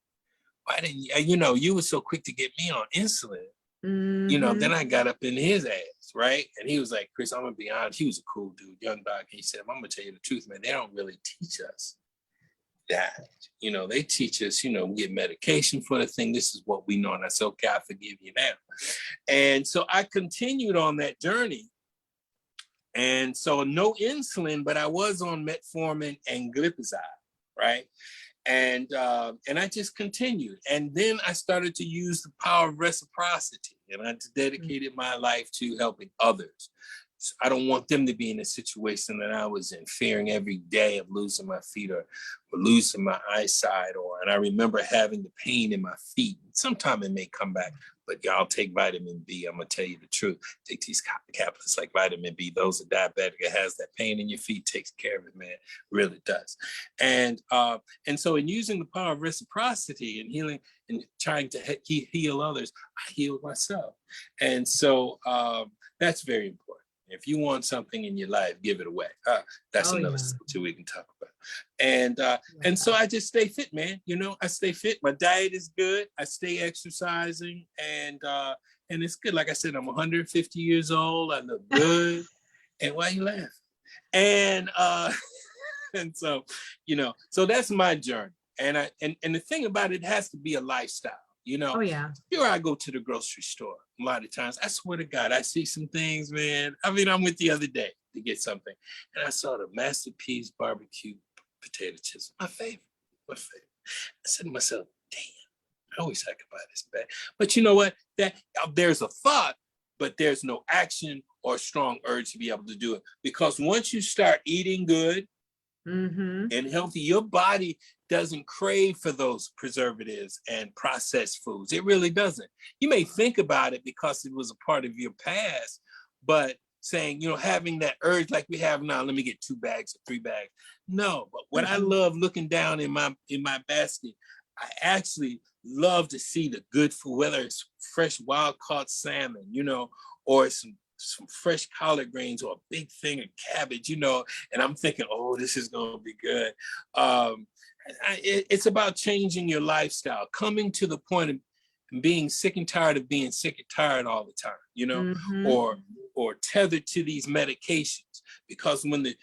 Why didn't you, you know, you were so quick to get me on insulin. You know, then I got up in his ass, right? And he was like, Chris, I'm gonna be honest. He was a cool dude, young doc. He said, I'm gonna tell you the truth, man. They don't really teach us that. You know, they teach us, you know, we get medication for the thing. This is what we know. And I said, okay, I forgive you now. And so I continued on that journey. And so no insulin, but I was on metformin and glipizide, right? And I just continued. And then I started to use the power of reciprocity, and I dedicated my life to helping others. So I don't want them to be in a situation that I was in, fearing every day of losing my feet or losing my eyesight. And I remember having the pain in my feet. Sometimes it may come back, but y'all take vitamin B. I'm gonna tell you the truth. Take these caplets like vitamin B. Those are diabetic. It has that pain in your feet, takes care of it, man. Really does. And so in using the power of reciprocity and healing and trying to heal others, I healed myself. And so that's very important. If you want something in your life, give it away. That's Oh, another yeah. subject we can talk about. And so I just stay fit, man. You know, I stay fit. My diet is good. I stay exercising, and it's good. Like I said, I'm 150 years old. I look good. And why you laughing? And and so, you know, so that's my journey. And the thing about it has to be a lifestyle. You know, Oh, yeah. sure, I go to the grocery store a lot of times. I swear to God, I see some things, man. I mean, I went the other day to get something, and I saw the Masterpiece barbecue potato chips. My favorite. I said to myself, damn, I wish I could buy this bag. But you know what? There's a thought, but there's no action or strong urge to be able to do it. Because once you start eating good and healthy, your body doesn't crave for those preservatives and processed foods. It really doesn't. You may think about it because it was a part of your past, but saying, you know, having that urge like we have now, let me get 2 bags or 3 bags. No, but what I love looking down in my basket, I actually love to see the good food, whether it's fresh wild caught salmon, you know, or some fresh collard greens or a big thing of cabbage, you know, and I'm thinking, oh, this is going to be good. It's about changing your lifestyle, coming to the point of being sick and tired of being sick and tired all the time, you know, or tethered to these medications, because when the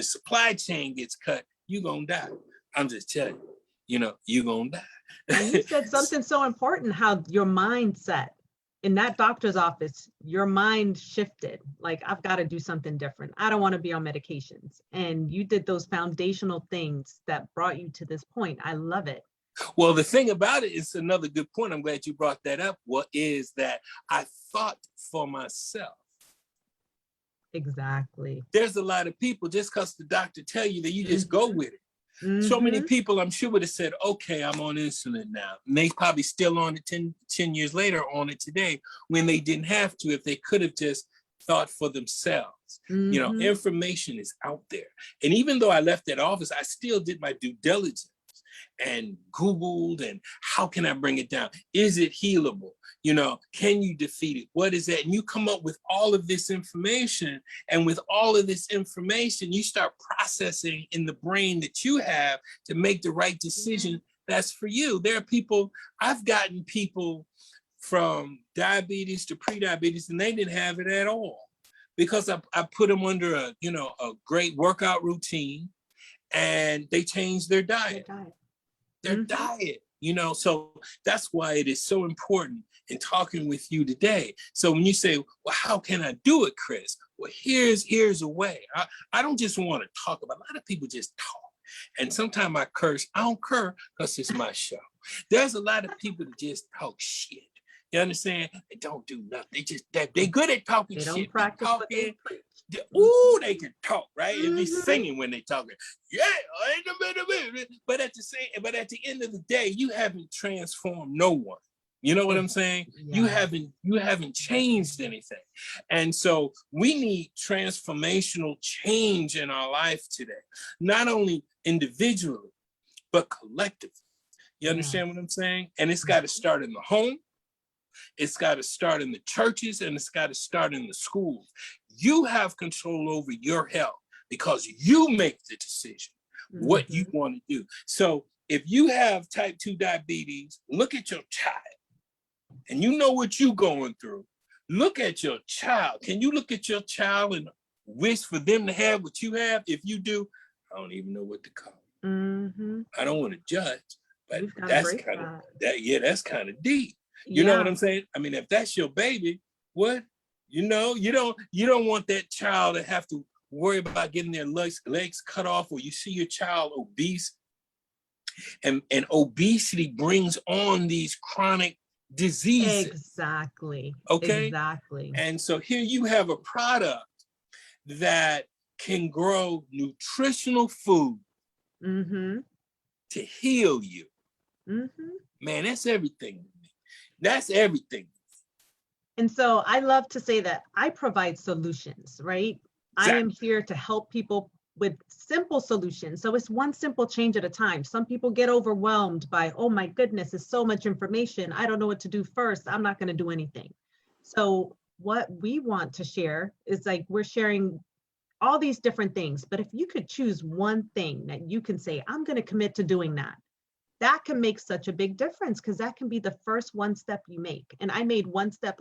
supply chain gets cut, you're going to die. I'm just telling you, know, you're going to die. And you said something so important, how your mindset in that doctor's office, your mind shifted. Like, I've got to do something different. I don't want to be on medications. And you did those foundational things that brought you to this point. I love it. Well, the thing about it is another good point. I'm glad you brought that up. What is that I thought for myself. Exactly. There's a lot of people, just because the doctor tell you that you just go with it. So many people, I'm sure, would have said, okay, I'm on insulin now. And they probably still on it 10 years later on it today, when they didn't have to, if they could have just thought for themselves. You know, information is out there. And even though I left that office, I still did my due diligence and Googled, and how can I bring it down? Is it healable? You know, can you defeat it? What is that? And you come up with all of this information. And with all of this information, you start processing in the brain that you have to make the right decision that's for you. There are people, I've gotten people from diabetes to pre-diabetes, and they didn't have it at all, because I put them under a great workout routine, and they changed their diet. Their diet, you know. So that's why it is so important in talking with you today. So when you say, well, how can I do it, Chris? Well, here's a way. I don't just want to talk about, a lot of people just talk. And sometimes I curse. I don't curse because it's my show. There's a lot of people that just talk shit. You understand? They don't do nothing. They good at talking shit. They don't practice what they preach. Ooh, they can talk, right? And be singing when they talking. Yeah, but at the end of the day, you haven't transformed no one. You know what I'm saying? Yeah. You haven't changed anything. And so we need transformational change in our life today, not only individually, but collectively. You understand what I'm saying? And it's got to start in the home. It's got to start in the churches, and it's got to start in the schools. You have control over your health because you make the decision what you want to do. So if you have type 2 diabetes, look at your child, and you know what you're going through. Look at your child. Can you look at your child and wish for them to have what you have? If you do, I don't even know what to call it. I don't want to judge, but that's kind of that's kind of deep. You know what I'm saying? I mean, if that's your baby, what? You know, you don't want that child to have to worry about getting their legs cut off, or you see your child obese. And obesity brings on these chronic diseases. Exactly. Okay. Exactly. And so here you have a product that can grow nutritional food to heal you. Man, that's everything. That's everything. And so I love to say that I provide solutions, right? Exactly. I am here to help people with simple solutions. So it's one simple change at a time. Some people get overwhelmed by, oh my goodness, it's so much information. I don't know what to do first. I'm not going to do anything. So what we want to share is like, we're sharing all these different things, but if you could choose one thing that you can say, I'm going to commit to doing that, that can make such a big difference, because that can be the first one step you make. And I made one step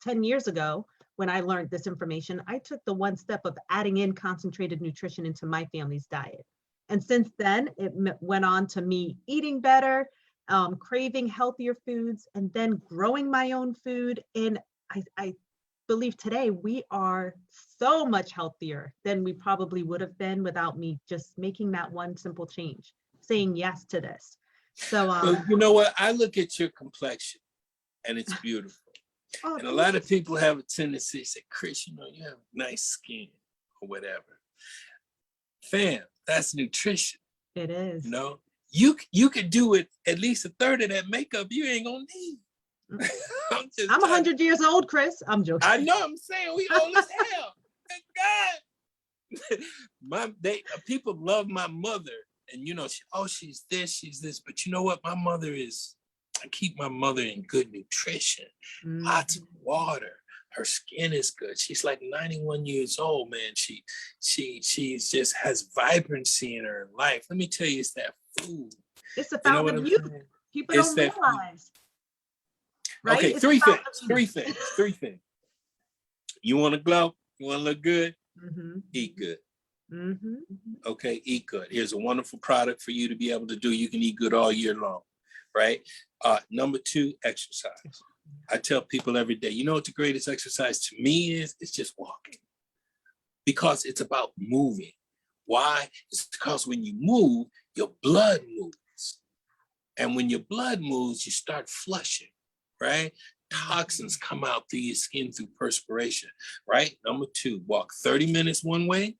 10 years ago when I learned this information. I took the one step of adding in concentrated nutrition into my family's diet. And since then, it went on to me eating better, craving healthier foods, and then growing my own food. And I believe today we are so much healthier than we probably would have been without me just making that one simple change, saying yes to this. So, Well, you know what? I look at your complexion and it's beautiful. oh, And a lot of people have a tendency to say, Chris, you know, you have nice skin or whatever. Fam, that's nutrition. it is. You know, you could do it at least a third of that makeup you ain't gonna need. I'm 100 years old, Chris. I'm joking. I know. I'm saying we old as hell. Thank God. People love my mother, and you know, she's this. But you know what? My mother is. I keep my mother in good nutrition, lots of water. Her skin is good. She's like 91 years old, man. She just has vibrancy in her life. Let me tell you, it's that food. It's a fountain of youth. People don't realize. Right? Okay, It's three things. You want to glow? You want to look good? Eat good. Okay, eat good. Here's a wonderful product for you to be able to do. You can eat good all year long, right? Number 2, exercise. I tell people every day, you know what the greatest exercise to me is? It's just walking. Because it's about moving. Why? It's because when you move, your blood moves. And when your blood moves, you start flushing, right? Toxins come out through your skin through perspiration, right? Number 2, walk 30 minutes one way,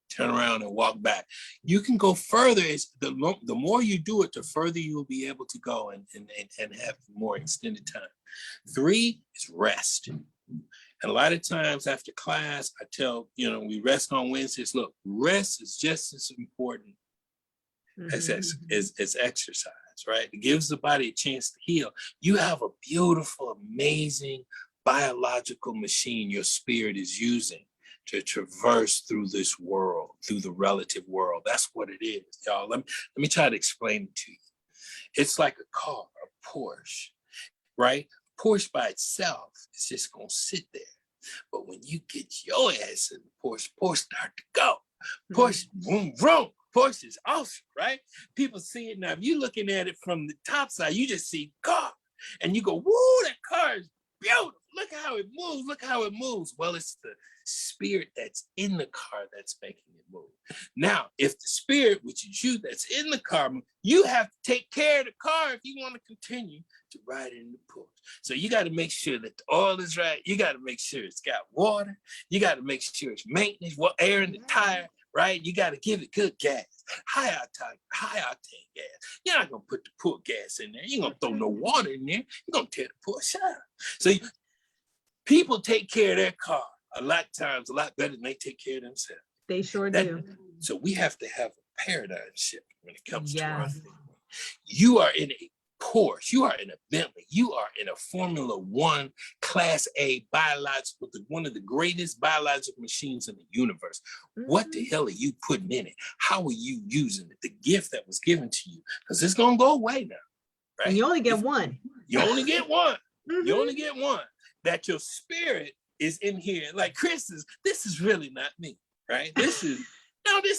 turn around and walk back. You can go further. It's the more you do it, the further you'll be able to go and have more extended time. 3 is rest. And a lot of times after class, I tell, you know, we rest on Wednesdays. Look, rest is just as important as exercise, right? It gives the body a chance to heal. You have a beautiful, amazing biological machine your spirit is using to traverse through this world, through the relative world. That's what it is, y'all. Let me try to explain it to you. It's like a car, a Porsche, right? Porsche by itself is just gonna sit there. But when you get your ass in the Porsche start to go. Porsche, vroom, vroom. Porsche is awesome, right? People see it now. If you're looking at it from the top side, you just see car. And you go, woo, that car is beautiful. Look how it moves. Look how it moves. Well, it's the spirit that's in the car that's making it move. Now, if the spirit, which is you, that's in the car, you have to take care of the car if you want to continue to ride in the Porsche. So you got to make sure that the oil is right. You got to make sure it's got water. You got to make sure it's maintenance, air in the tire, right? You got to give it good gas, high octane gas. You're not going to put the poor gas in there. You're going to throw no water in there. You're going to tear the Porsche out. So people take care of their car a lot better than they take care of themselves. They sure do. So we have to have a paradigm shift when it comes to our thing. You are in a Porsche, you are in a Bentley, you are in a Formula One Class A biological, one of the greatest biological machines in the universe. What the hell are you putting in it? How are you using it? The gift that was given to you, because it's gonna go away now, right? And you only get one. You only get one. You only get one. That your spirit is in here. Like Chris this is really not me, right? This is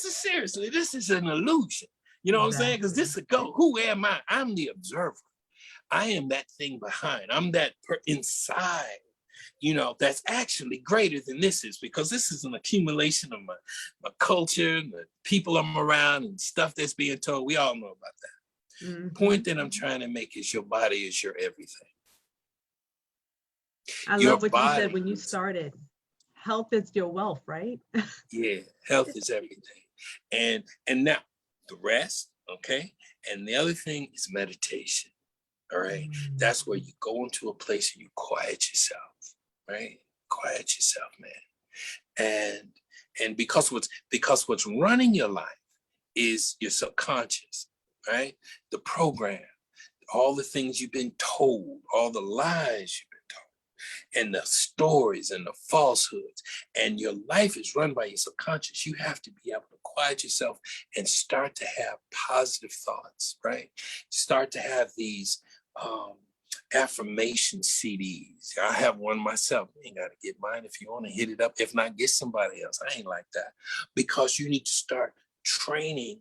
seriously, this is an illusion. You know what I'm saying? Because this is who am I? I'm the observer. I am that thing behind. I'm that inside, you know, that's actually greater than this is, because this is an accumulation of my culture, the people I'm around, and stuff that's being told. We all know about that. The point that I'm trying to make is your body is your everything. I love what you said when you started. Health is your wealth, right? Yeah, health is everything. And now the rest, okay? And the other thing is meditation, all right? That's where you go into a place and you quiet yourself, right? Quiet yourself, man. And because what's running your life is your subconscious, right? The program, all the things you've been told, all the lies you've been told. and the stories and the falsehoods, and your life is run by your subconscious, you have to be able to quiet yourself and start to have positive thoughts, right? Start to have these affirmation CDs. I have one myself. You ain't got to get mine if you want to hit it up. If not, get somebody else. I ain't like that, because you need to start training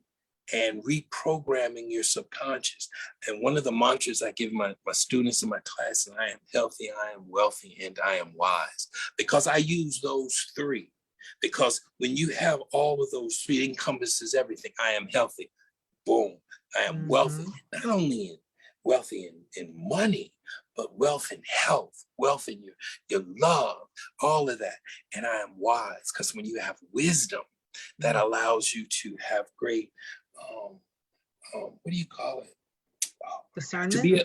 and reprogramming your subconscious. And one of the mantras I give my students in my class is, I am healthy, I am wealthy, and I am wise. Because I use those three. Because when you have all of those three, it encompasses everything. I am healthy, boom. I am wealthy, not only wealthy in money, but wealth in health, wealth in your love, all of that. And I am wise, because when you have wisdom, that allows you to have great, what do you call it? Discernment? To be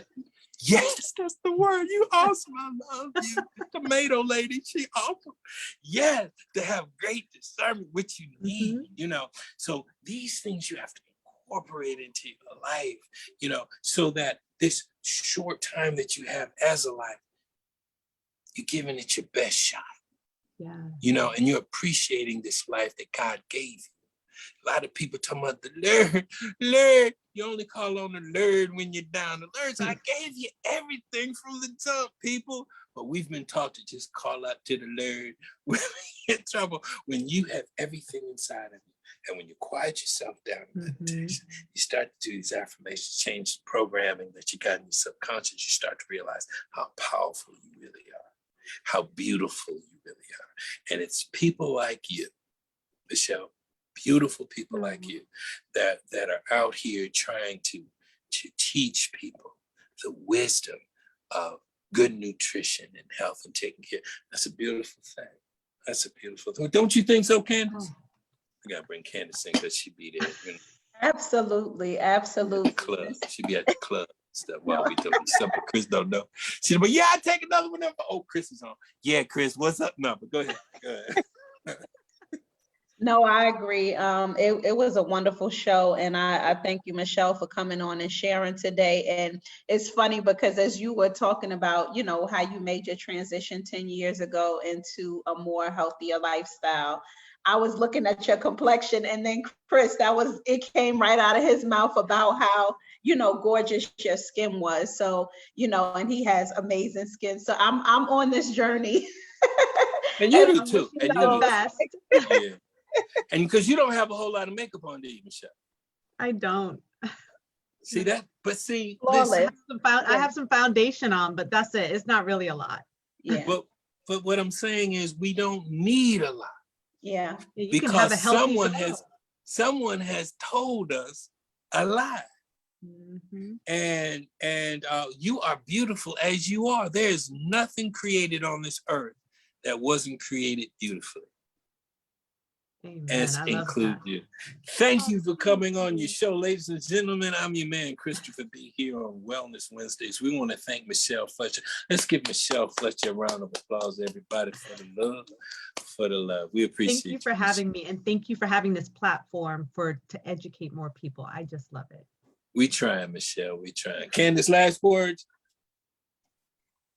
yes, that's the word. You awesome. I love you. Tomato lady, she awesome. Yes, to have great discernment, which you need, So these things you have to incorporate into your life, so that this short time that you have as a life, you're giving it your best shot. Yeah. And you're appreciating this life that God gave you. A lot of people talking about the Lord. You only call on the Lord when you're down. The Lord's, I gave you everything from the jump, people. But we've been taught to just call out to the Lord when we get in trouble. When you have everything inside of you, and when you quiet yourself down in meditation, you start to do these affirmations, change the programming that you got in your subconscious, you start to realize how powerful you really are, how beautiful you really are. And it's people like you, Michelle, beautiful people like you, that are out here trying to teach people the wisdom of good nutrition and health and taking care. That's a beautiful thing. That's a beautiful thing. Don't you think so, Candace? I gotta bring Candace in, because she be there. Absolutely. Club. She be at the club stuff while we doing something. Chris don't know. She but yeah, I take another one. Oh, Chris is on. Yeah, Chris, what's up? No, but go ahead. No, I agree. It was a wonderful show, and I thank you, Michelle, for coming on and sharing today. And it's funny because as you were talking about, how you made your transition 10 years ago into a more healthier lifestyle, I was looking at your complexion, and then Chris, it came right out of his mouth about how, gorgeous your skin was. So, and he has amazing skin. So I'm on this journey. And you do too. And you do best. Yeah. And because you don't have a whole lot of makeup on, do you, Michelle? I don't. See that? But see, flawless. I have some foundation on, but that's it. It's not really a lot. Yeah. But what I'm saying is, we don't need a lot. Yeah. You can have a healthy someone has told us a lie. And you are beautiful as you are. There's nothing created on this earth that wasn't created beautifully. Amen. As include you. Thank you for coming on your show, ladies and gentlemen. I'm your man, Christopher B, here on Wellness Wednesdays. We want to thank Michelle Fletcher. Let's give Michelle Fletcher a round of applause, everybody, for the love. We appreciate you. Thank you for having me, and thank you for having this platform to educate more people. I just love it. We trying, Michelle. We trying. Candace, last words?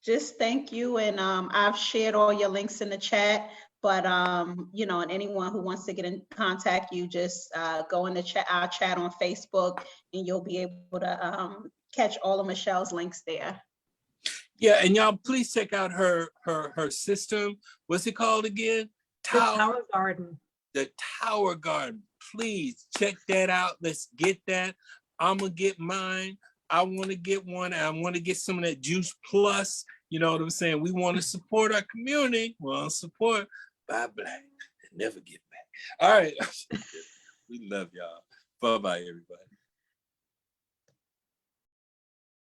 Just thank you. And I've shared all your links in the chat. But, and anyone who wants to get in contact, you just go in our chat on Facebook, and you'll be able to catch all of Michelle's links there. Yeah, and y'all please check out her system. What's it called again? The Tower Garden. The Tower Garden. Please check that out. Let's get that. I'm going to get mine. I want to get one. I want to get some of that Juice Plus. You know what I'm saying? We want to support our community. We want to support. Buy black and never get back. All right. We love y'all. Bye-bye, everybody.